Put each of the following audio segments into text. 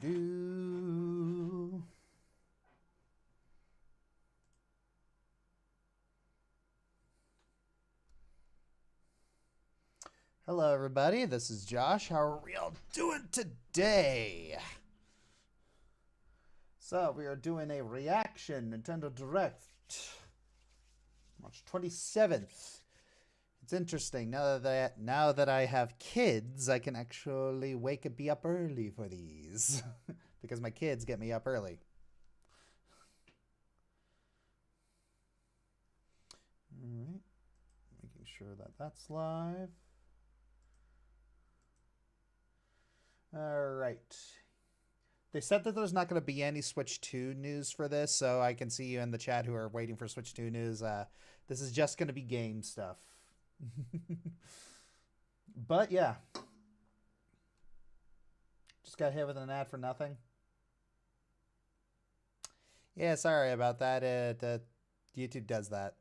Do. Hello, everybody. This is Josh. How are we all doing today? So, we are doing a reaction Nintendo Direct, March 27th. It's interesting. Now that I have kids, I can actually be up early for these. Because my kids get me up early. Alright. Making sure that that's live. Alright. They said that there's not going to be any Switch 2 news for this, so I can see you in the chat who are waiting for Switch 2 news. This is just going to be game stuff. But yeah, just got hit with an ad for nothing. Yeah, sorry about that. YouTube does that.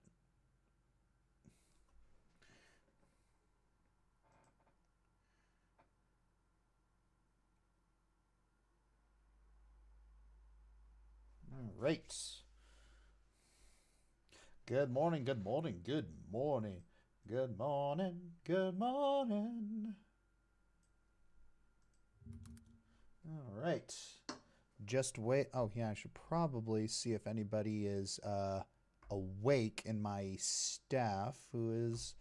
All right. Good morning, good morning, good morning. Good morning, good morning. All right. Just wait. Oh, yeah, I should probably see if anybody is awake in my staff who is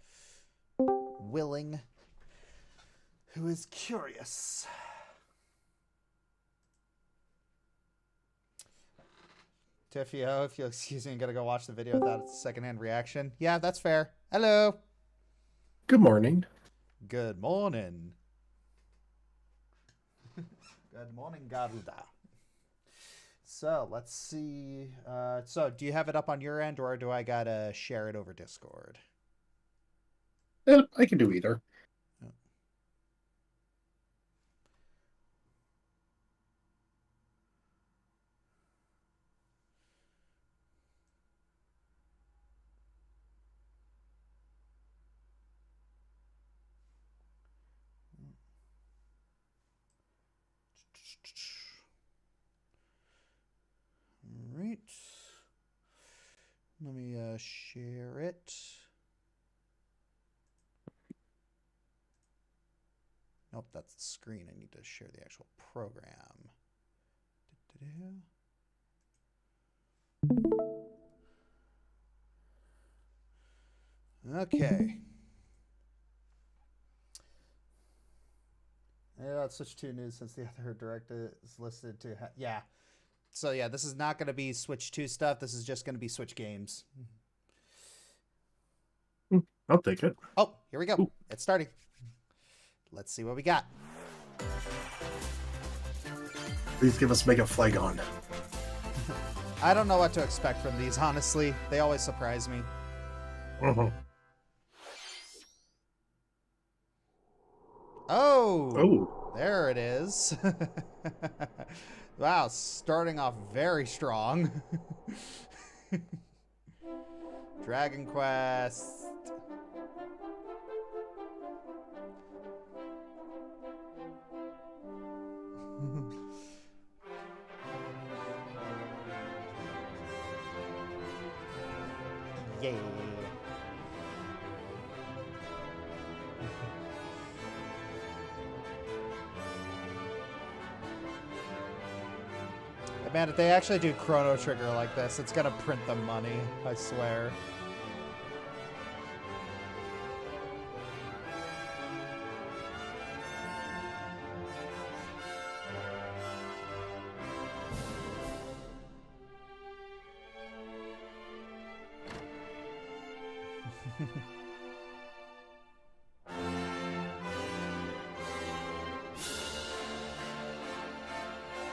willing, who is curious. Tiffio, if you'll excuse me, I'm going to go watch the video without a secondhand reaction. Yeah, that's fair. Hello. Good morning. Good morning. Good morning, Garuda. So, let's see. So, do you have it up on your end, or do I got to share it over Discord? I can do either. All right. Let me share it. Nope, that's the screen. I need to share the actual program. Okay. Yeah, it's Switch 2 news since the other direct is listed to... yeah. So, yeah, this is not going to be Switch 2 stuff. This is just going to be Switch games. I'll take it. Oh, here we go. Ooh. It's starting. Let's see what we got. Please give us Mega Flygon. I don't know what to expect from these, honestly. They always surprise me. Oh, there it is. Wow, starting off very strong. Dragon Quest. Yay. Man, if they actually do Chrono Trigger like this, it's gonna print the money, I swear.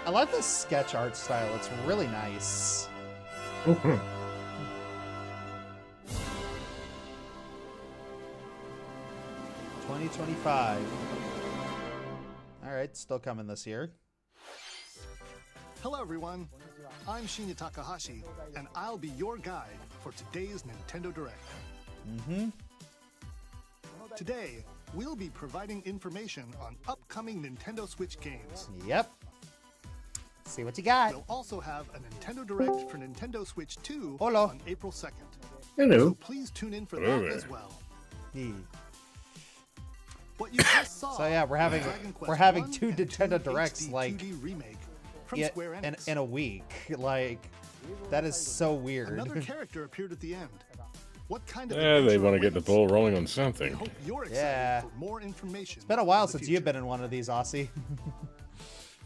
I like this sketch art style. It's really nice. 2025. All right, still coming this year. Hello, everyone. I'm Shinya Takahashi, and I'll be your guide for today's Nintendo Direct. Today, we'll be providing information on upcoming Nintendo Switch games. Yep. See what you got. We'll also have a Nintendo Direct for Nintendo Switch 2 Hola. on April 2nd. Hello. So please tune in for that as well. Yeah. What you just saw So yeah, we're having Dragon Quest we're having 1 two and Nintendo 2 Directs HD like 2D remake from in, Square Enix. in a week. Like that is so weird. Another character appeared at the end. What kind of Yeah, they adventure want to get the awaits? ball rolling on We something. hope you're excited Yeah. for more information. It's been a while in the since future. you've been in one of these, Aussie.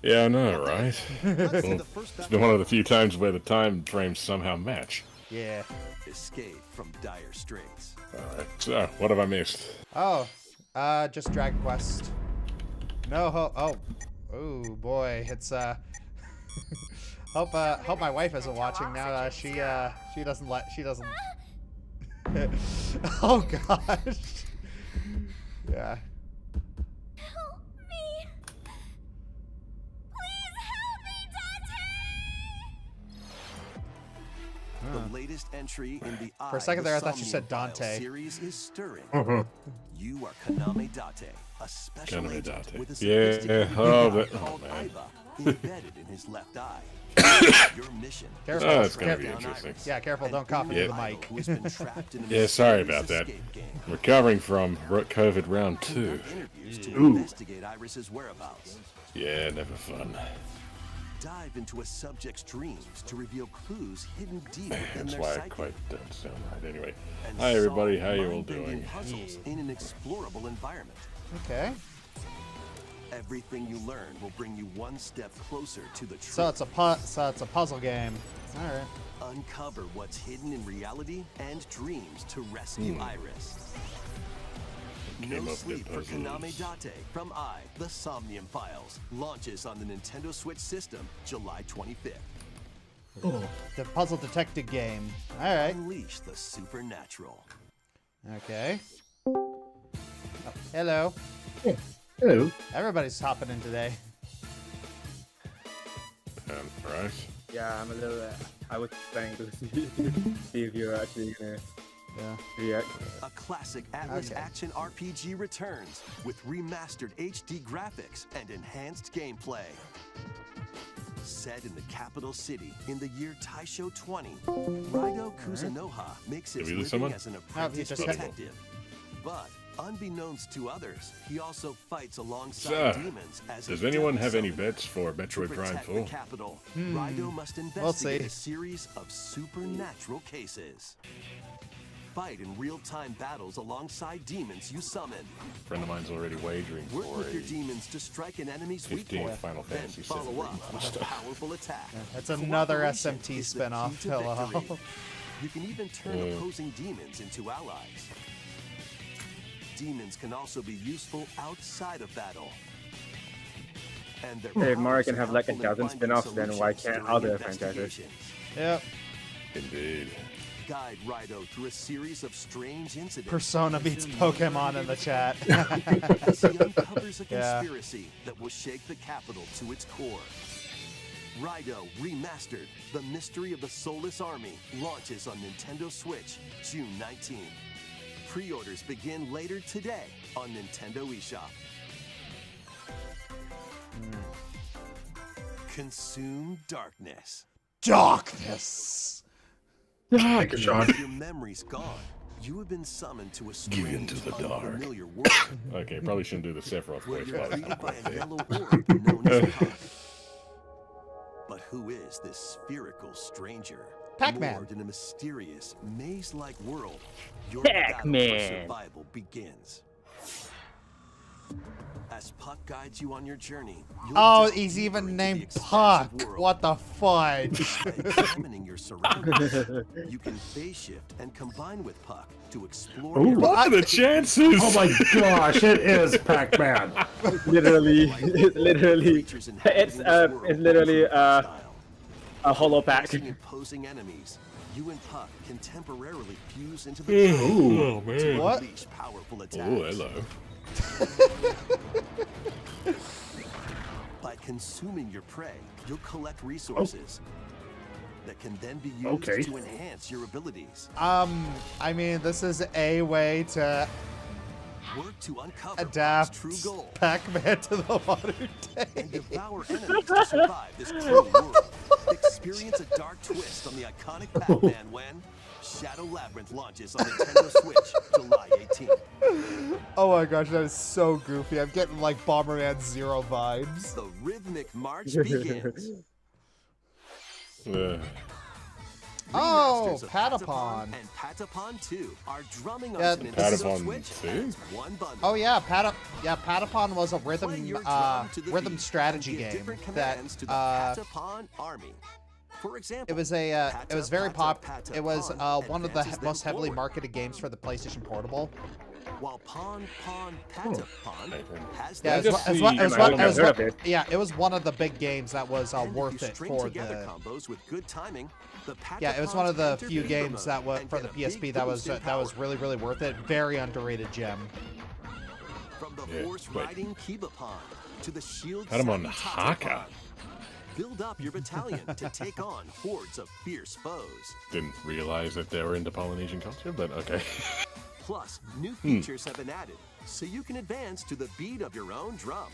Yeah, I know, right? Let's see Well, the first it's been one of the few times where the time frames somehow match. Yeah. Escape from dire straits. Alright, so what have I missed? Oh, just Dragon Quest. No oh boy, it's hope my wife isn't watching now. She doesn't oh gosh. Yeah. Help me. Please help me, Dante. The latest entry in the For a second there, I thought you said Somnium Files Dante. series is stirring. Mhm. You are Kaname Date, a special Kaname agent Date. with a Yeah, sophisticated oh, AI but- oh, called man. Iva embedded in his left eye. Your mission. Careful. Oh, it's gonna track be down interesting. Iris, Yeah, careful, an don't copy the ignorant mic. idol who has been trapped in a Yeah, sorry mysterious about that. escape game. Recovering from COVID round 2. Interviews to Ooh. investigate Iris's whereabouts. Yeah, never fun. Dive into a subject's dreams to reveal clues hidden deep within That's their why I psyche. quite don't sound right. Anyway, And hi everybody, solve how you all mind-bending doing? Puzzles in an explorable environment. Okay. Everything you learn will bring you one step closer to the truth. So it's a puzzle game. All right. Uncover what's hidden in reality and dreams to rescue Iris. Came No up Sleep with for Kaname puzzles. Date from The Somnium Files launches on the Nintendo Switch system July 25th. The puzzle detective game. All right. Unleash the supernatural. Okay. Oh, hello. Hello. Everybody's hopping in today. Right. Yeah, I'm a little. I was trying to see if you're actually gonna Yeah. react. A classic Atlas Okay. action RPG returns with remastered HD graphics and enhanced gameplay. Set in the capital city in the year Taisho 20, Raidou Kuzunoha makes his Did we lose living someone? as an he apprentice just hit me. detective. But unbeknownst to others, he also fights alongside So, demons as does a anyone devil have any summoner. bets for To Metroid Prime protect the 4? capital, Raidou must see. investigate a series of supernatural cases. Fight in real-time battles alongside demons you summon. A friend of mine's already wagering Work for with your a demons to strike an enemy's weak 15th point, Final then Fantasy follow VII up with a powerful attack. That's another Cooperation SMT is the spinoff. key to Hello. victory. You can even turn opposing demons into allies. Demons can also be useful outside of battle. And their Hey, if Mario powers can are have like a helpful in dozen finding spin-offs, then why solutions can't during other franchises? investigations. Yep. Indeed. Guide Raidou through a series of strange incidents. Persona beats Pokemon in the chat. As he uncovers a Yeah. conspiracy that will shake the capital to its core. Raidou Remastered, The Mystery of the Soulless Army, launches on Nintendo Switch June 19th. Pre-orders begin later today on Nintendo eShop. Consume darkness. Darkness. Thank you, Sean. With your memories gone, you have been summoned to a Give in strange, to the dark. unfamiliar world Okay, probably shouldn't do the Sephiroth where voice. you're while it's greeted not by quite a there. yellow orb known as Puck. But who is this spherical stranger? Pac-Man. Moored in a mysterious, maze-like world, your battle for Pac-Man. survival begins. As Puck guides you on your journey, you'll Oh, delve he's deeper even into the named expansive Puck. world. What the fudge? By examining your surroundings, you can phase shift and combine with Puck to explore Ooh. your What are the chances? Oh my gosh, it is Pac-Man. Literally, it's literally, creatures it's inhabiting this world it's literally improve their style. a hollow pack. Facing imposing enemies, you and Puck can temporarily fuse into the Oh to man. What? unleash powerful attacks. Oh, hello. By consuming your prey, you'll collect resources that can then be used Okay. to enhance your abilities. I mean, this is a way to Work to uncover Puck's adapt true goal Pac-Man to the modern and day. devour overpower enemies to survive this cruel world. Experience a dark twist on the iconic Pac-Man when Shadow Labyrinth launches on Nintendo Switch July 18th. Oh my gosh, that is so goofy. I'm getting like Bomberman Zero vibes. The rhythmic march begins. Oh, Remasters of Patapon. and Patapon 2 are drumming Yeah, onto Nintendo Patapon Switch 2? as one bundle. Oh yeah, Patapon was a Play rhythm your drum to the rhythm beat strategy and give game different that commands to the Patapon army. For example, it was very pop. Pata, It was Pon one of the advances them most heavily forward, marketed games for the PlayStation Portable. while Patapon has Yeah, the it was one of the big games that was and worth if you it string for together the. combos with good timing, the Yeah, it was one of the Patapons few enter games that Vega was mode for and the get a PSP big that was boost in that was power. really worth it. Very underrated gem. From the Yeah, force wait. riding Kibapon to the shield Patamon savvy Haka. Patapon. Build up your battalion to take on hordes of fierce foes. Didn't realize that they were into Polynesian culture, but okay. Plus, new features have been added, so you can advance to the beat of your own drum.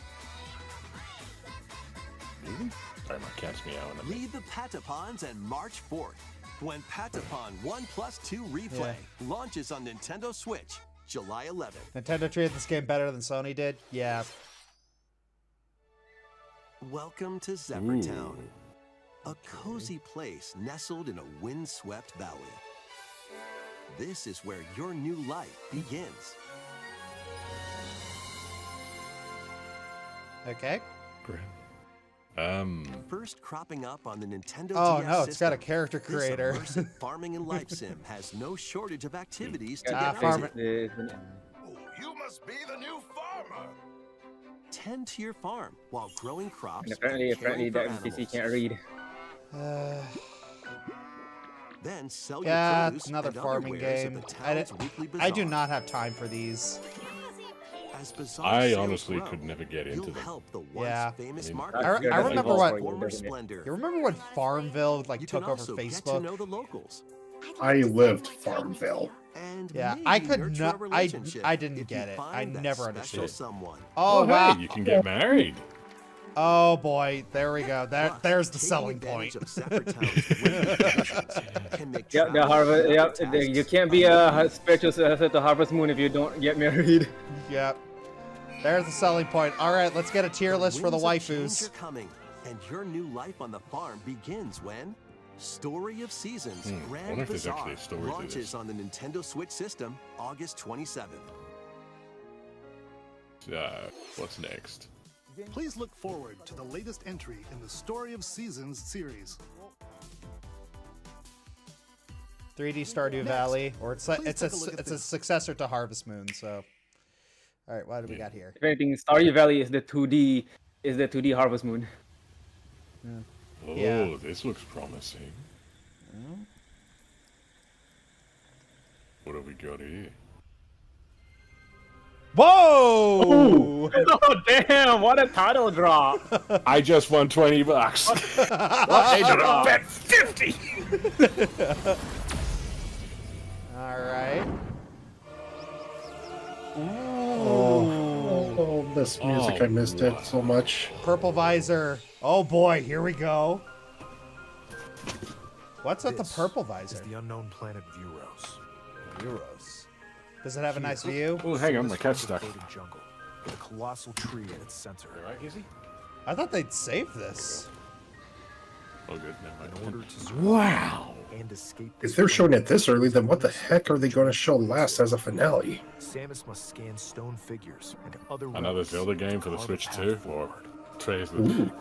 Really? Sorry, my cat's meowing at me. Lead the Patapons and march forth when Patapon 1+2 Replay launches on Nintendo Switch July 11th. Nintendo treated this game better than Sony did. Yeah. Welcome to Zephyr a cozy place nestled in a windswept valley. This is where your new life begins. Okay. Great. First cropping up on the Nintendo Oh DS no, it's got a system, character this creator. immersive farming and life sim has no shortage of activities to Ah, get farm- up to. You must be the new farmer. Tend to your farm while growing crops. And apparently and caring that for NPC animals. can't read. Then sell Yeah, your produce it's another and other farming wares at game. the town's weekly I do bazaar. not have time for these. As bazaar I sales honestly grow, could never get you'll into them. help the once Yeah. famous I mean, market. I remember what- former splendor. You remember when Farmville like You took can over also get to Facebook? know the locals. I lived Farmville. And Yeah, maybe I could nurture not- a relationship I didn't if get you it. find I that never special understood. someone. Oh hey, wow! you can get married. Oh boy, there we go. Plus, There's the taking selling advantage point. of Zephyr Town's great conditions can make Yep, the travel harvest. and Yep, other tasks you can't be a spiritual successor to Harvest Moon if you don't get married. Yep. There's the selling point. All right, let's get a tier list for the winds of change waifus. are coming, and your new life on the farm begins when Story of Seasons I wonder Grand if there's Bazaar actually a story to this. launches on the Nintendo Switch system August 27th. What's next? Please look forward to the latest entry in the Story of Seasons series. 3D Stardew Valley, or it's Please it's take a look at it's a this. successor to Harvest Moon. So, all right, what do we got here? If anything, Stardew Valley is the 2D Harvest Moon. Oh, Yeah. this looks promising. What have we got here? Whoa! Oh damn! What a title drop! I just won $20. I should have bet 50. All right. Oh, this music, I missed it so much. Purple visor. Oh boy, here we go. What's at the purple visor? Is the unknown planet Vuros. Euros. Does it have a nice view? Oh, hang on, my cat's stuck. Jungle, with a colossal tree at its center. All right, Izzy? I thought they'd save this. Oh, good. Never In mind. order to Wow. and escape If they're showing it this early, then what the heck are they going to show last as a finale? Samus must scan stone figures and other Another relics Zelda to game for the carve a Switch path 2, or forward. Trace the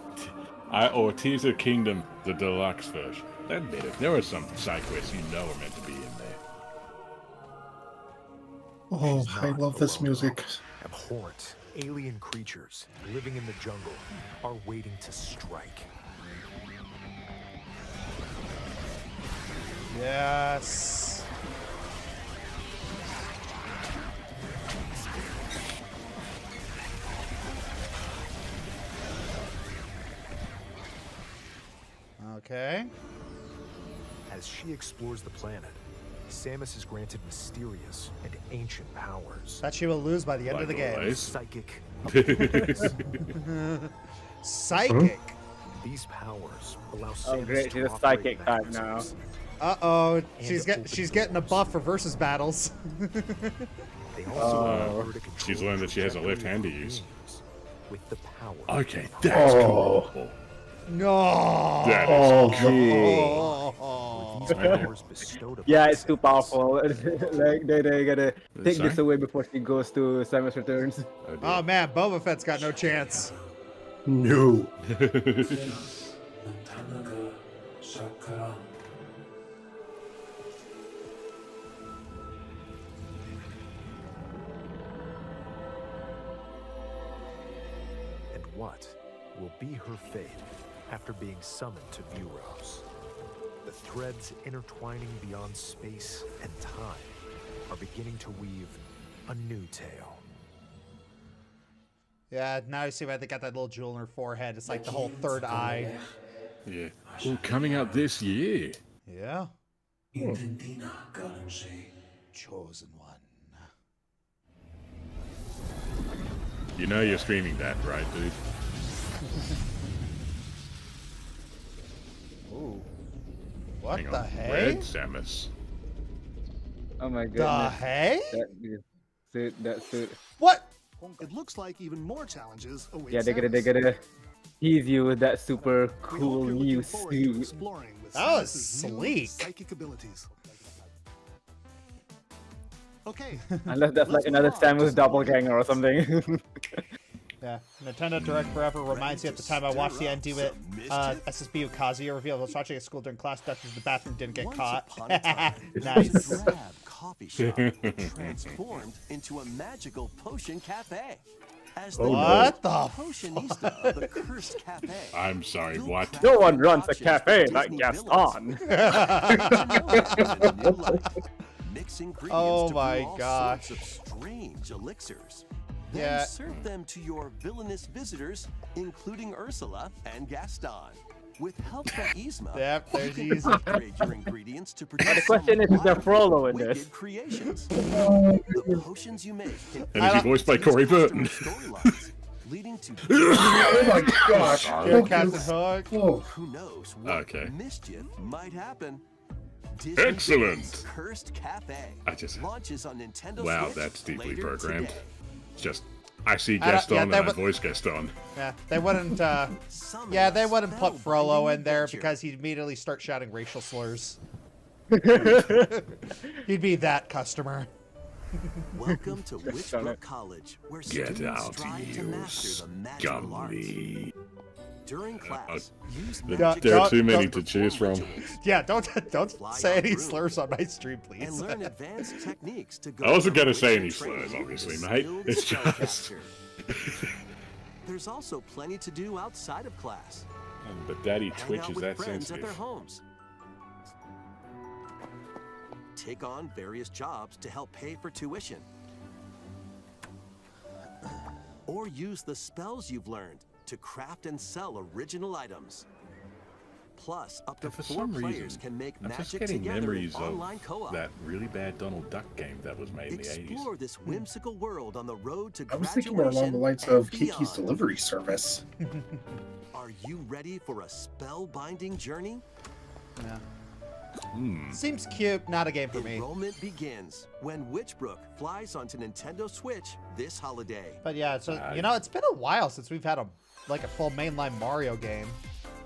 or Tears of Kingdom, the deluxe version. Admit it, there are some side quests you know are meant to be in there. Oh, She's I not love this alone. music. Abhorrent alien creatures living in the jungle are waiting to strike. Yes. Okay. As she explores the planet, Samus is granted mysterious and ancient powers. That she will lose by the end of the Like game. always. Psychic abilities. Psychic. These powers allow Oh, Samus great. to She's a operate psychic type now. mechanisms. Uh-oh. And She's getting a buff for versus battles. They also allow her to She's control learned that she has a left hand to trajectory of use. beings with the power. Okay, that's cool. No. That is Oh. These powers bestowed Yeah, upon it's too Samus. powerful. Like they gotta take Sorry? this away before she goes to Samus Returns. Oh man, Boba Fett's got no chance. No. And what will be her fate after being summoned to Vuros? The threads intertwining beyond space and time are beginning to weave a new tale. Yeah, now you see why they got that little jewel in her forehead. It's like the whole third eye. Yeah. Oh, coming out this year. Yeah. Chosen one. You know you're streaming that, right, dude? Ooh. What Hang the on. hey? Red Samus. Oh my The goodness. hey? That suit. What? It looks like even more challenges await Yeah, they Samus. gotta tease you with that super We hope cool you're new looking forward to suit. exploring with That was Samus's new sleek. psychic abilities. Okay. Unless that's like let's another move on to Samus some doppelganger or something. Yeah, Nintendo Direct Forever reminds me at the time I watched the ND SSB Kazuya reveal. I was watching at school during class, ducked into the bathroom, didn't get Once caught. upon a time, Nice. this drab coffee shop transformed into a magical potion cafe. As the What the potionista of the cursed cafe. I'm sorry, you'll what? craft No one runs a concoctions cafe for like Disney Gaston. villains. Mix ingredients Oh to my brew all gosh. sorts of strange elixirs. Then Yeah. serve them to your villainous visitors, including Ursula and Gaston. With help from Yzma, Yep, there's you can Yzma. upgrade your ingredients to produce the question some is there wild, Frollo in wicked this? creations. The potions you make can And is he voiced by Corey Burton? storylines, leading to Oh my gosh. Here, Captain Hook. Oh, who knows what Okay. mischief might happen. Disney Excellent. Villains Cursed Cafe I just- launches on Nintendo Wow, Switch that's deeply later programmed. today. Just, I see I don't- Gaston yeah, and that I would- voice Gaston. Yeah, they wouldn't. Summon Yeah, a they wouldn't put spellbinding Frollo in there adventure. because he'd immediately start shouting racial slurs. He'd be that customer. Welcome to Witchbrook College, where Get students out, strive to you master the magical arts. scummy. During class, use There magic are don't- too many don't- to choose from. rituals Yeah, don't Fly say on any brooms. slurs on my stream, and please. learn advanced techniques to go I wasn't from gonna say witch any training slurs, obviously, to mate. skilled It's just- spellcaster. There's also plenty to do outside of class. But Daddy Hang Twitch out is with that friends at their sensitive. homes. Take on various jobs to help pay for tuition. Or use the spells you've learned to craft and sell original items. Plus, up to And for 4 some players reason, can make I'm just magic getting together in memories online of co-op. that really bad Donald Duck game that was made in the 80s. Explore this whimsical world on the road to I was graduation thinking more along the lines and of Kiki's beyond. Delivery Service. Are you ready for a spellbinding journey? Seems cute, not a game for me. Enrollment begins when Witchbrook flies onto Nintendo Switch this holiday. But yeah, so you know, it's been a while since we've had a full mainline Mario game.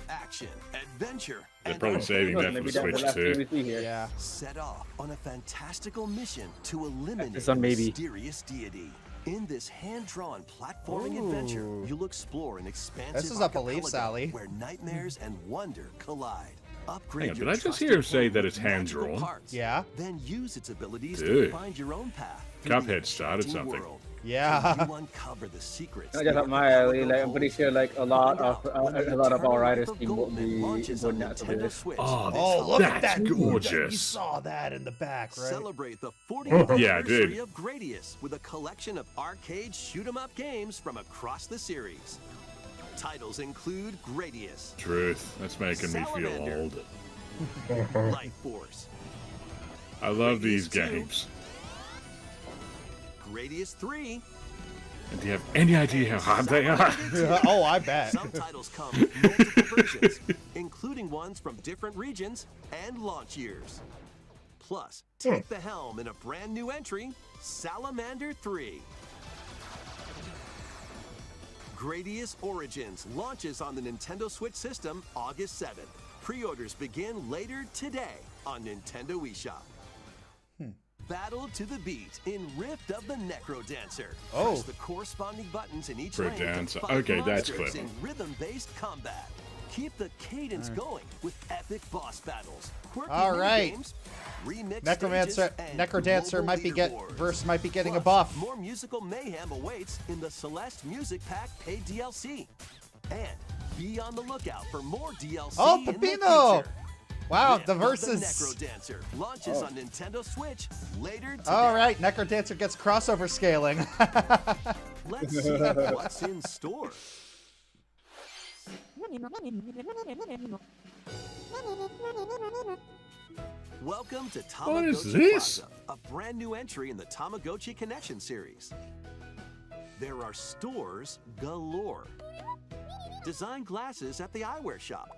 Action, adventure, They're and probably saving that for Maybe the that's the Switch last thing too. we see here. Yeah. set off on a fantastical mission to eliminate This one, a maybe. mysterious deity. In this hand-drawn platforming adventure, you'll explore an expansive This is up a leaf, archipelago Sally. where nightmares and wonder collide. Upgrade Hang on, your did I just trusted hear him say home that with it's magical hand-drawn? parts. Yeah. Then use its abilities to Dude. find your own path. through Cuphead the started enchanting something. world. Yeah. You uncover the secrets. Not just up my alley. Like I'm pretty sure like a lot of our writers team will be going out to this. Oh, look at That's that! You gorgeous. saw that in the back, right? Celebrate the 40th Yeah, I anniversary did. of Gradius with a collection of arcade shoot-'em-up games from across the series. Titles include Gradius, Truth. That's making me feel Salamander. old. Life Force, I love these Gradius 2. games. Gradius 3, Do you have any idea how hard they are? Oh, I bet. Some titles come with multiple versions, including ones from different regions and launch years. Plus, take the helm in a brand new entry, Salamander 3. Gradius Origins launches on the Nintendo Switch system August 7th. Pre-orders begin later today on Nintendo eShop. Battle to the beat in Rift of the NecroDancer. Oh. Press the corresponding buttons in each lane to NecroDancer. fight Okay, that's monsters clever. in rhythm-based combat. Keep the cadence going with epic boss battles. quirky All right. minigames, remixed Necromancer, stages, and NecroDancer global might be leaderboards. getting a Plus, buff. More musical mayhem awaits in the Celeste Music Pack paid DLC. And be on the lookout for more DLC Oh, in the Pepino! future. Wow, Rift the of versus. NecroDancer launches on Nintendo Switch later today. All right, NecroDancer gets crossover scaling. Let's see what's in store. Welcome to What is Tamagotchi this? Plaza, a brand new entry in the Tamagotchi Connection series. There are stores galore. Design glasses at the eyewear shop.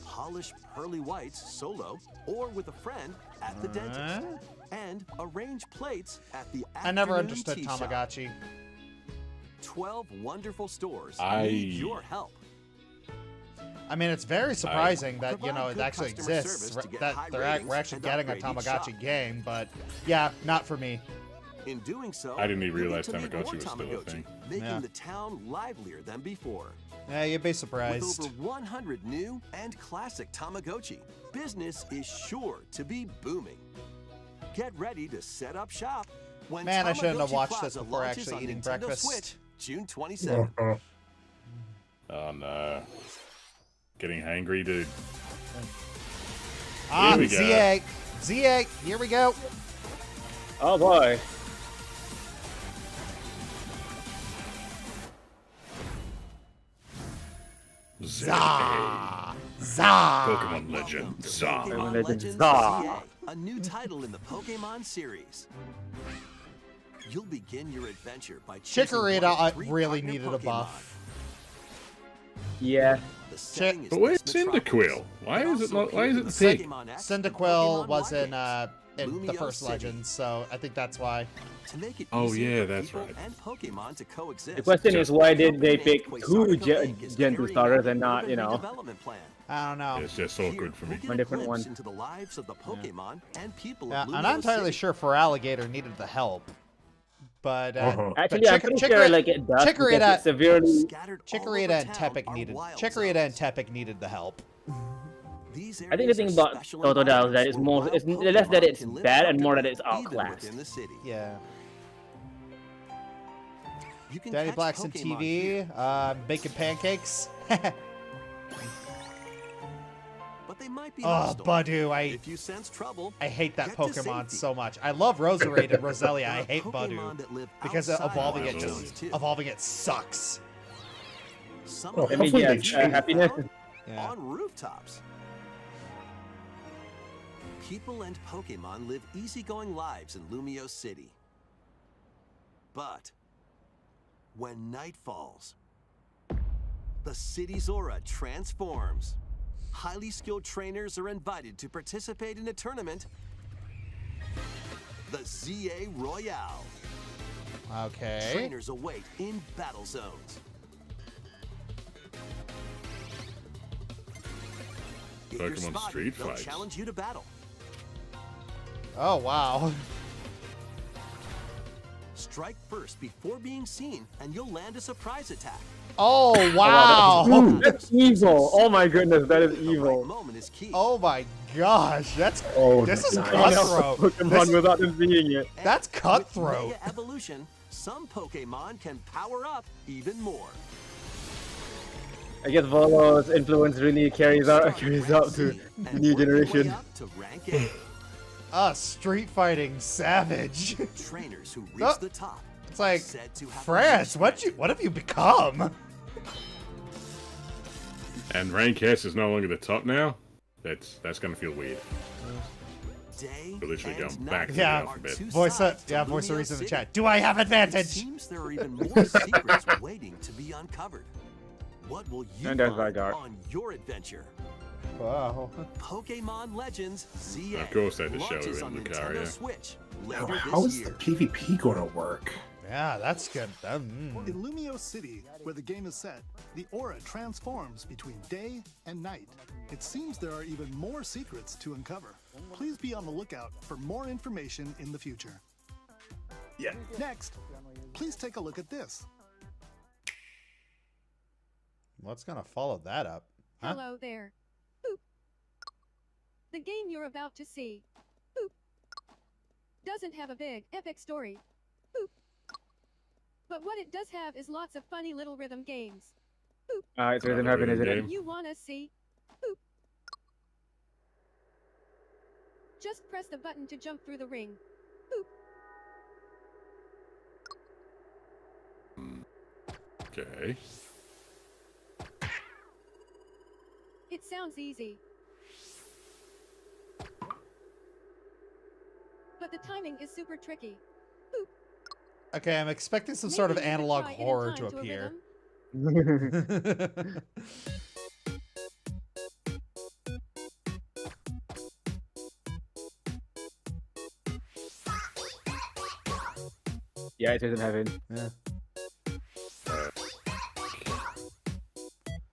Polish pearly whites solo or with a friend at the dentist. And arrange plates at the I never afternoon understood tea shop. Tamagotchi. 12 wonderful stores I- need your help. I mean, it's very surprising that, you Provide know, it good actually customer exists. service to get That high we're ratings actually and getting a upgrade each Tamagotchi shop. game, but yeah, not for me. In doing so, I didn't even you'll realize get to meet Tamagotchi more was still a Tamagotchi, thing. making Yeah. the town livelier than before. Yeah, you'd be With surprised. over 100 new and classic Tamagotchi, business is sure to be booming. Get ready to set up shop when Man, I shouldn't have Tamagotchi watched this Plaza before launches actually on eating Nintendo breakfast. Switch, June 27th. Oh no. Getting hangry, dude. Ah, we go. Z8. Z8, here we go. Oh boy. Zah! Zah! Pokemon Legend. Welcome to Zah. Pokemon Legend Legends Zah. CA, a new title in the Pokemon series. You'll begin your adventure by choosing one Chikorita of three really partner needed a Pokemon. buff. Yeah. The setting is But where's Miss Metropolis. Cyndaquil? Why It is it also not? Why is it appears the in thing? Pokemon X and Cyndaquil Pokemon was Live in the Lumio first City. Legend, so I think that's why. To make it Oh, easier yeah, for that's people right. and Pokemon to coexist. The question is, why did they pick Company two Quasar Inc. is Gen 2 carrying starters out and an not, urban you know? redevelopment plan. I don't know. It's just so Here, good for me. we'll get One a different glimpse one. into the lives of the Pokemon and people Yeah, of I'm not Lumio entirely City. sure Feraligatr needed the help, but Actually, I'm pretty sure like it does because Chikorita- it's severely. Scattered all over Chikorita and town Tepig are needed wild Chikorita and zones. Tepig needed the help. These I think the areas thing are about special Totodile is that environments it's where more, wild it's less that Pokemon it's can live bad and more that comfortably, it's even outclassed. within the city. Yeah. You can Daddy catch Black's in Pokemon TV, here, baking pancakes. but they might be Oh, hostile. Badu, If you sense trouble, I hate that get to Pokemon safety. so much. I love Roserade and Roselia. There I are hate Pokemon Badu that live because outside evolving of it those zones, just too. evolving it sucks. Some Oh, of I them mean, Hopefully yeah, they change happiness. found Yeah. on rooftops. People and Pokemon live easygoing lives in Lumio City. But when night falls, the city's aura transforms. Highly skilled trainers are invited to participate in a tournament, the ZA Royale. Okay. Trainers await in battle zones. If you're Pokemon spotted, Street they'll Fights. challenge you to battle. Oh, wow. Strike first before being seen, and you'll land a surprise attack. Oh, wow. That's evil. Oh my goodness, that is The right evil. moment is key. Oh my gosh. That's Oh, this is nice. I know, cutthroat. Pokemon This- without them seeing it. And that's with cutthroat. Mega Evolution, some Pokemon can power up even more. I guess Volo's influence really carries out to And new work your way generation. up to rank 8. Street fighting savage. Trainers who reach Oh, the top. It's like, said to have France, what have you become? And rank S is no longer the top now. That's gonna feel weird. Day At least we go and back night to the Yeah. are two Voice sides to voice a Lumio reason in the City. chat. Do I have It advantage? seems there are even more secrets waiting to be uncovered. What will you And there's find Zygarde. on your adventure? Wow. Pokemon Legends ZA Of course they had to show launches it in on the car, Nintendo yeah. Switch Now, later how this is the year. PvP going to work? Yeah, that's good. In Lumio City, where the game is set, the aura transforms between day and night. It seems there are even more secrets to uncover. Please be on the lookout for more information in the future. Yeah. Next, please take a look at this. What's gonna follow that up? Huh? Hello there. Boop. The game you're about to see, boop, doesn't have a big, epic story. Boop. But what it does have is lots of funny little rhythm games. It's rhythm heaven, isn't it? Game. You wanna see? Boop. Just press the button to jump through the ring. Boop. Okay. It sounds easy. But the timing is super tricky. Okay, I'm expecting some sort of Maybe you could analog try it in horror time to a appear. rhythm. Yeah, it's rhythm heaven. Yeah.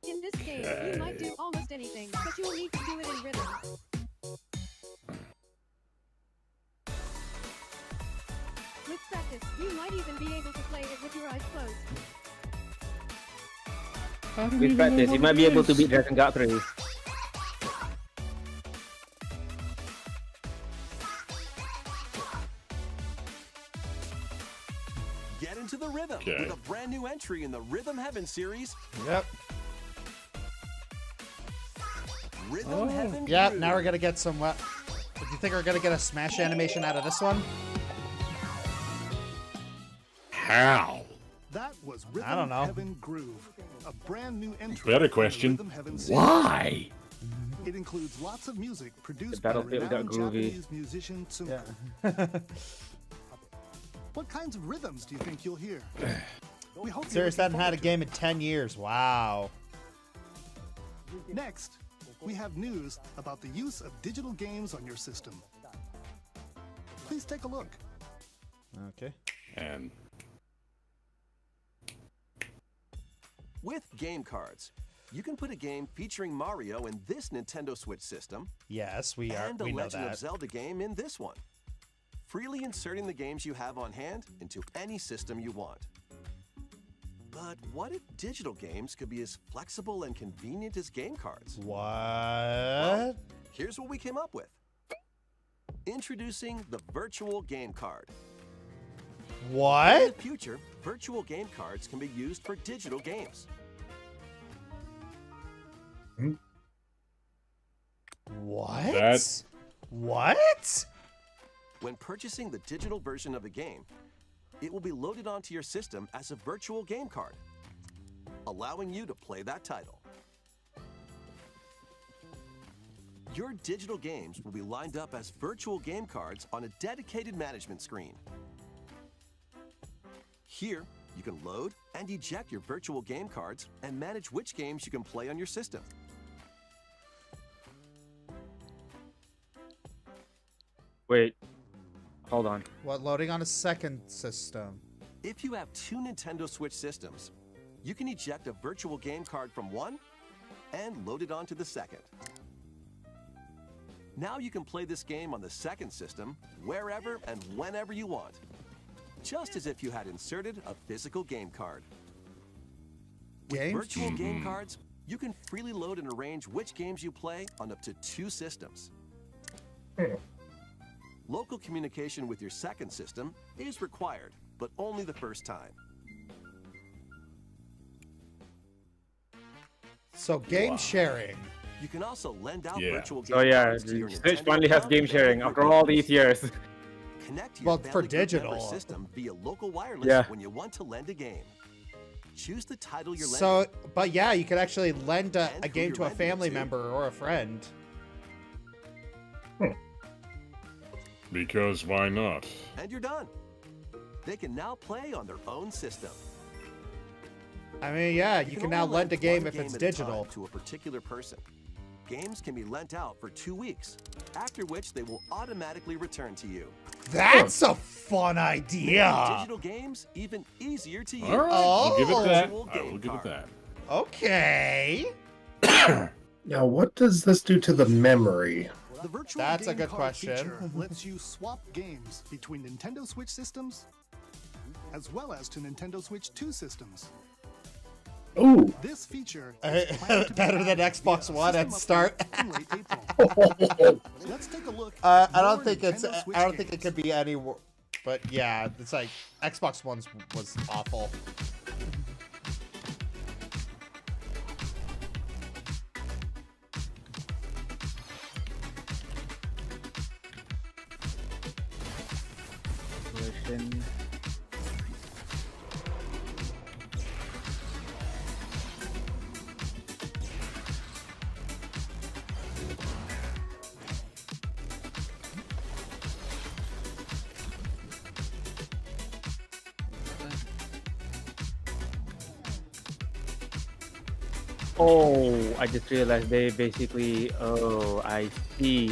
In this game, you might do almost anything, but you will need to do it in rhythm. With practice, you might even be able to play it with your eyes closed. With practice, you might be able to beat Dragon God 3. Get into the rhythm Okay. with a brand new entry in the Rhythm Heaven series, Yep. Rhythm Heaven Yep. Groove. Now we're gonna get some. Do you think we're gonna get a smash animation out of this one? How? That was I don't Rhythm know. Heaven Groove, a brand new entry. Better in the question. Rhythm Heaven series. Why? It includes lots of music produced The by Battlefield got renowned groovy. Japanese musician Yeah. What kinds of rhythms do you think you'll hear? We hope you're Serious looking hadn't had a forward to game in 10 years. Wow. it. Next, we have news about the use of digital games on your system. Please take a look. Okay. And With game cards, you can put a game featuring Mario in this Nintendo Switch system Yes, we are. and a We know Legend of that. Zelda game in this one. Freely inserting the games you have on hand into any system you want. But what if digital games could be as flexible and convenient as game cards? What? Here's what we came up with. Introducing the virtual game card. In the What? future, virtual game cards can be used for digital games. What? That's- What? When purchasing the digital version of a game, it will be loaded onto your system as a virtual game card, allowing you to play that title. Your digital games will be lined up as virtual game cards on a dedicated management screen. Here, you can load and eject your virtual game cards and manage which games you can play on your system. Wait. Hold on. What? Loading on a second system. If you have two Nintendo Switch systems, you can eject a virtual game card from one and load it onto the second. Now you can play this game on the second system wherever and whenever you want, just as if you had inserted a physical game card. With Games? virtual game cards, you can freely load and arrange which games you play on up to two systems. Local communication with your second system is required, but only the first time. So game sharing. You can also lend out Yeah. virtual game So yeah, cards to your Switch Nintendo finally has account game sharing and after all these years. Connect to your Well, for Family Group member digital. system via local wireless Yeah. when you want to lend a game. Choose the title you're So, lending. but yeah, you could actually lend a And who game you're to a lending it family to. member or a friend. Because why not? And you're done. They can now play on their own system. I mean, yeah, you can now only lend a game one if it's at a time digital. to a particular person. Games can be lent out for 2 weeks, after which they will automatically return to you. That's a fun idea. Digital games even easier to use. All right, I'll give it that. Virtual I will game give it card. that. Okay. Now, what does this do to the memory? The virtual That's a game good card question. feature lets you swap games between Nintendo Switch systems as well as to Nintendo Switch 2 systems. Ooh. This feature is planned to be Better than added Xbox via One at system start. update in late April. Let's take a look. I at don't more think it's. Nintendo Switch I don't think it games. could be any. But yeah, it's like Xbox One's was awful. Version. Oh, I just realized they basically. Oh, I see.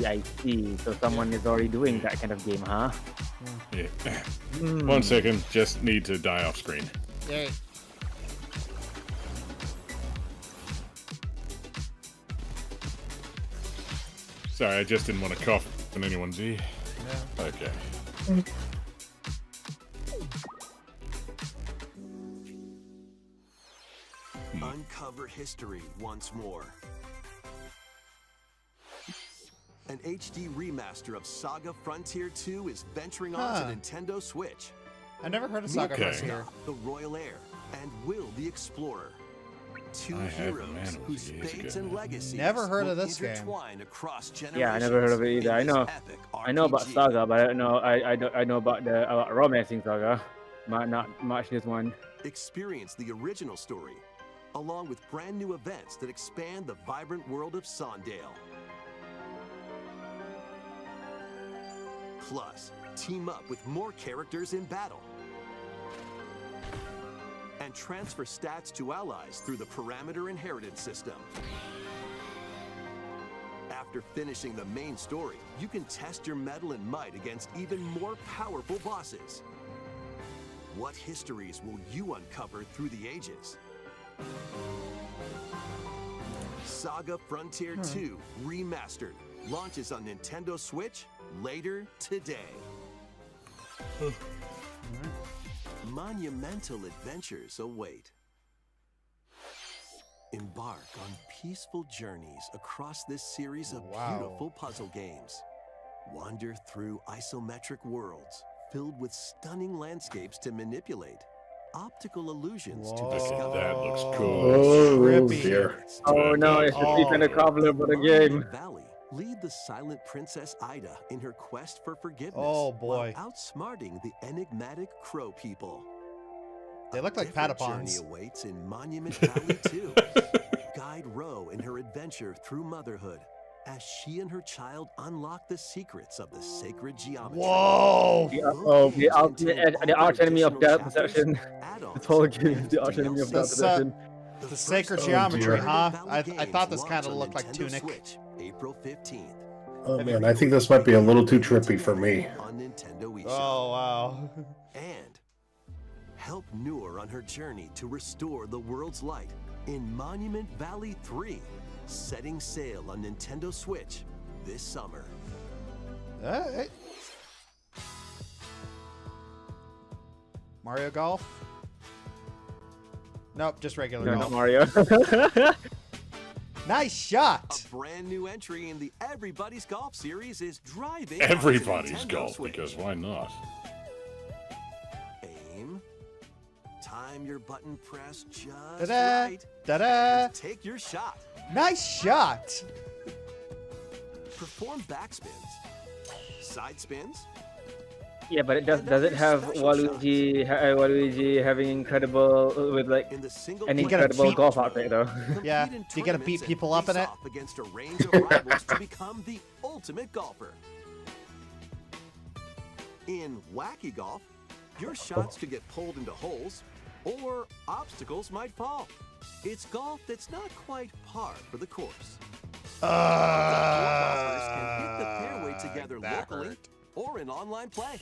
So someone is already doing that kind of game, huh? Yeah. 1 second, just need to die off screen. Yay. Sorry, I just didn't want to cough in anyone's ear. Yeah. Okay. Uncover history once more. An HD remaster of Saga Frontier 2 is venturing onto Nintendo Switch. I never heard of Saga Okay. Frontier. The Royal Heir and Will the Explorer. Two I have, heroes man, whose years fates ago. and legacies Never heard will of this game. intertwine across generations. Yeah, I never heard of it either. in I this know. epic I know about RPG. Saga, but I don't know. I know about the romancing Saga. Not much this one. Experience the original story, along with brand new events that expand the vibrant world of Sondale. Plus, team up with more characters in battle. And transfer stats to allies through the parameter inheritance system. After finishing the main story, you can test your mettle and might against even more powerful bosses. What histories will you uncover through the ages? Saga Frontier 2 Remastered launches on Nintendo Switch later today. Monumental adventures await. Embark on peaceful journeys across this series of beautiful puzzle games. Wander through isometric worlds filled with stunning landscapes to manipulate, optical illusions to discover. That looks cool. Oh, Trippy. dear. Oh no, it's a thief and a cobbler for the game. Valley, lead the silent Princess Ida in her quest for forgiveness. Oh, boy. While outsmarting the enigmatic Crow people. They look like Different Patapons. journey awaits in Monument Valley 2. Guide Ro in her adventure through motherhood as she and her child unlock the secrets of the sacred geometry. Whoa! The arch enemy of depth perception. This whole game is the arch enemy of depth perception. The sacred Oh, geometry, dear. huh? I thought this kind of looked like Nintendo Tunic. Switch, April 15th Oh man, I think this might be a little too trippy for me. on Nintendo eShop. Oh, wow. And help Noor on her journey to restore the world's light in Monument Valley 3, setting sail on Nintendo Switch this summer. Hey. Mario Golf? Nope, just regular No, golf. not Mario. Nice shot! A brand new entry in the Everybody's Golf series is driving onto Everybody's Nintendo golf, Switch. because why not? Aim. Time your button press just Da-da! right. Da-da! And take your shot. Nice shot! Perform backspins, side spins, Yeah, but it does it have Waluigi having incredible with like in the single an You gotta incredible beat- golf outfit though? Yeah, Compete in you gotta beat tournaments and people up in face it. off against a range of rivals to become the ultimate golfer. In Wacky Golf, your shots could get pulled into holes, or obstacles might fall. It's golf that's not quite par for the course. Golfers can hit the fairway together locally or in online play.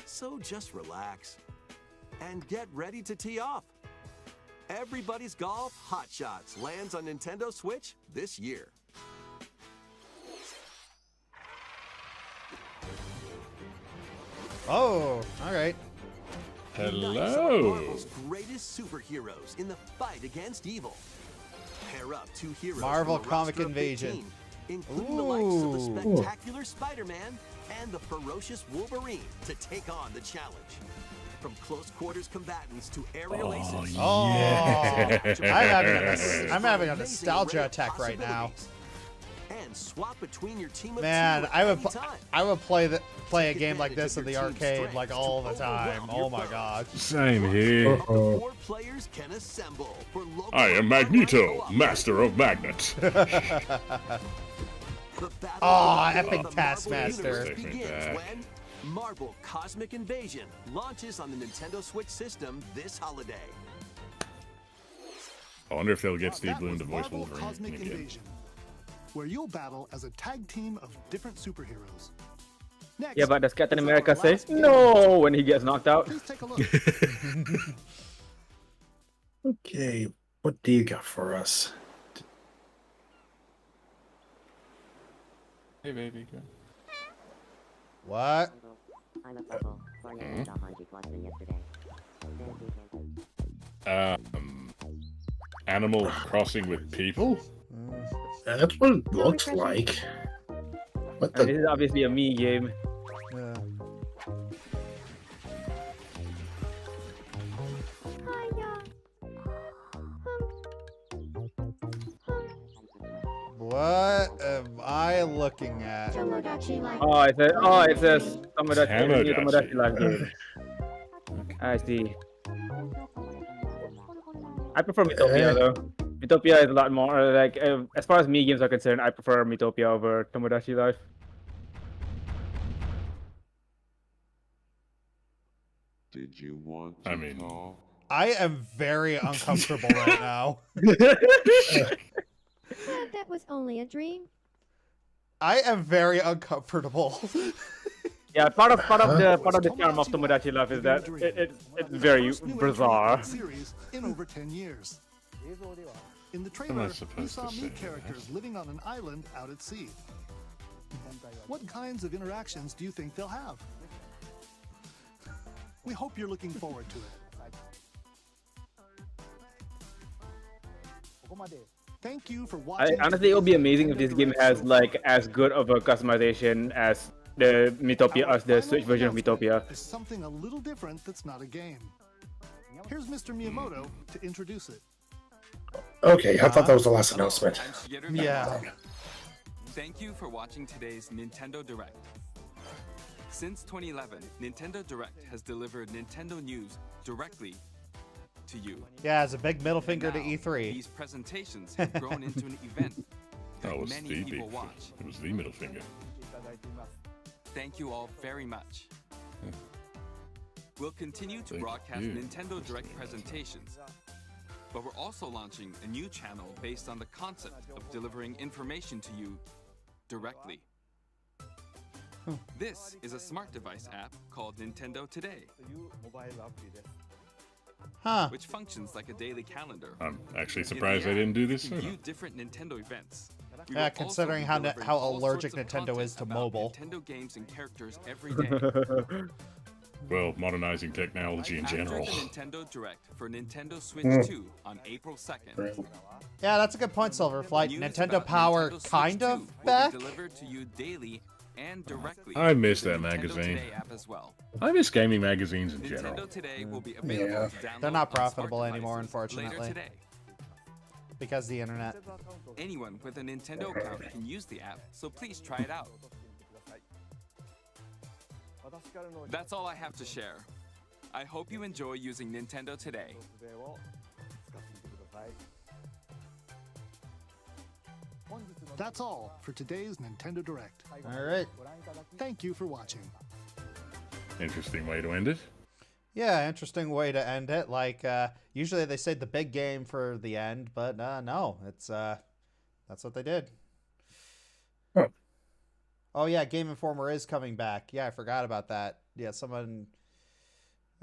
So just relax and get ready to tee off. Everybody's Golf Hot Shots lands on Nintendo Switch this year. Oh, all right. Unite some of Marvel's greatest superheroes in the fight against evil. Pair up two heroes Marvel from the Comic roster of Invasion. 15, including the likes of the spectacular Spider-Man and the ferocious Wolverine to take on the challenge. From close quarters combatants to aerial aces. Oh, Yeah. I'm having a nostalgia attack right now. And swap between your team of Man, two I would anytime. play a game like this in the arcade like all the time. Oh my god. Same here. Up to 4 players can assemble for local I am Magneto, master of magnets. Epic Taskmaster. Begins when Marvel Cosmic Invasion launches on the Nintendo Switch system this holiday. I wonder if they'll get Steve That Bloom to was voice Marvel Wolverine Cosmic again. Invasion, where you'll battle as a tag team of different superheroes. Next, Yeah, but does Captain is our America say last game. no when he gets knocked out? Please take a look. Okay, what do you got for us? Hey, baby. Go. What? Animal Crossing with people? That's what it looks like. What This the? is obviously a me game. Yeah. What am I looking at? Oh, it says Tamagotchi, new Tamagotchi live game. I see. I prefer Metopia though. Metopia is a lot more like as far as me games are concerned. I prefer Metopia over Tamagotchi Life. Did you want to talk? I am very uncomfortable right now. That was only a dream. I am very uncomfortable. Yeah, part of the charm of Tomodachi Life is that it's very bizarre. Series in over 10 years. In the trailer, we saw new characters living on an island out at sea. What kinds of interactions do you think they'll have? We hope you're looking forward to it. Thank you for watching. Honestly, it would be amazing if this game has like as good of a customization as the Metopia, as the Switch version of Metopia. Is something a little different that's not a game. Here's Mr. Miyamoto to introduce it. Okay, I thought that was the last announcement. Yeah. Thank you for watching today's Nintendo Direct. Since 2011, Nintendo Direct has delivered Nintendo news directly to you. Yeah, it's a big middle finger Now, to E3. These presentations have grown into an event that That was many the big people finger. watch. It was the middle finger. Thank you all very much. We'll continue to Thank broadcast you. Nintendo Direct presentations, but we're also launching a new channel based on the concept of delivering information to you directly. This is a smart device app called Nintendo Today, which functions like a daily calendar. I'm actually In the surprised I app, didn't do you this can sooner. view different Nintendo events. We Yeah, will also considering be how delivering how all allergic sorts of Nintendo content is to about mobile. Nintendo games and characters every day. Well, modernizing technology in After general. the Nintendo Direct for Nintendo Switch 2 on April 2nd. Yeah, that's a good point, Silverflight. News Nintendo about Power Nintendo Switch kind 2 of will be back. delivered to you daily and directly. I miss to that the Nintendo magazine. Today app as well. I miss gaming magazines in general. Nintendo Today will be available Yeah. to download They're not on smart profitable anymore, devices unfortunately. Later today. Because the internet. Anyone with a Nintendo account can use the app, so please try it out. That's all I have to share. I hope you enjoy using Nintendo Today. That's all for today's Nintendo Direct. All right. Thank you for watching. Interesting way to end it. Yeah, interesting way to end it. Like, usually they say the big game for the end, but no, it's that's what they did. Huh. Oh yeah, Game Informer is coming back. Yeah, I forgot about that. Yeah, someone.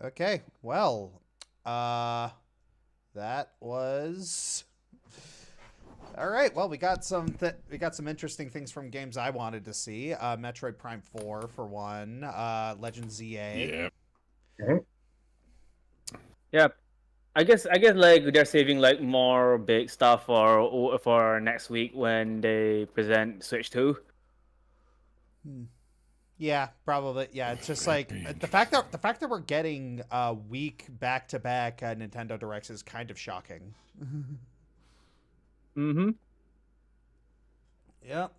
Okay, well, that was. All right. Well, we got some interesting things from games I wanted to see. Metroid Prime 4 for one. Legend ZA. Yeah. Yeah, I guess like they're saving like more big stuff for next week when they present Switch 2. Yeah, probably. Yeah, it's just like the fact that we're getting week back to back Nintendo Directs is kind of shocking. Mm-hmm. Yep.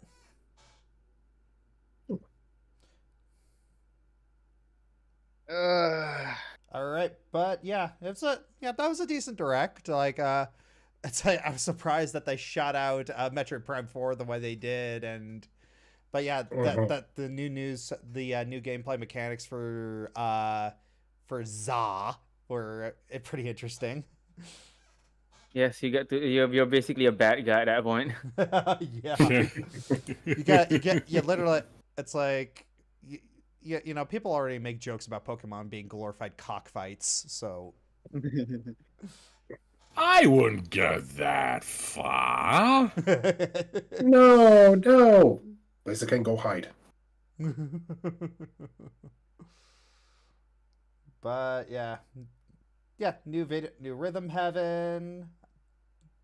All right, but yeah, that was a decent direct. Like, it's like, I was surprised that they shot out Metroid Prime 4 the way they did, but yeah, that the new news, the new gameplay mechanics for ZA were pretty interesting. Yes, you're basically a bad guy at that point. Yeah, you literally, it's like. You know, people already make jokes about Pokemon being glorified cockfights, so... I wouldn't go that far. No. At least I can go hide. But, yeah. Yeah, new Rhythm Heaven.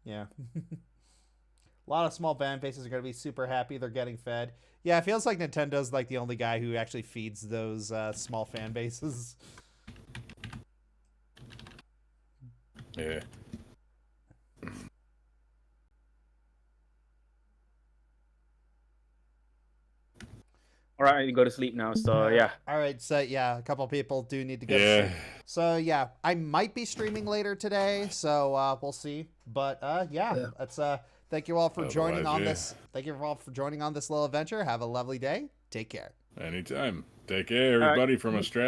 Yeah. A lot of small fan bases are going to be super happy they're getting fed. Yeah, it feels like Nintendo's like the only guy who actually feeds those small fan bases. Yeah. All right, you go to sleep now. So yeah. All right, so yeah, a couple people do need to go to sleep. So yeah, I might be streaming later today, so we'll see. But yeah, that's thank you all for joining on this. Thank you all for joining on this little adventure. Have a lovely day. Take care. Anytime. Take care, everybody, from Australia.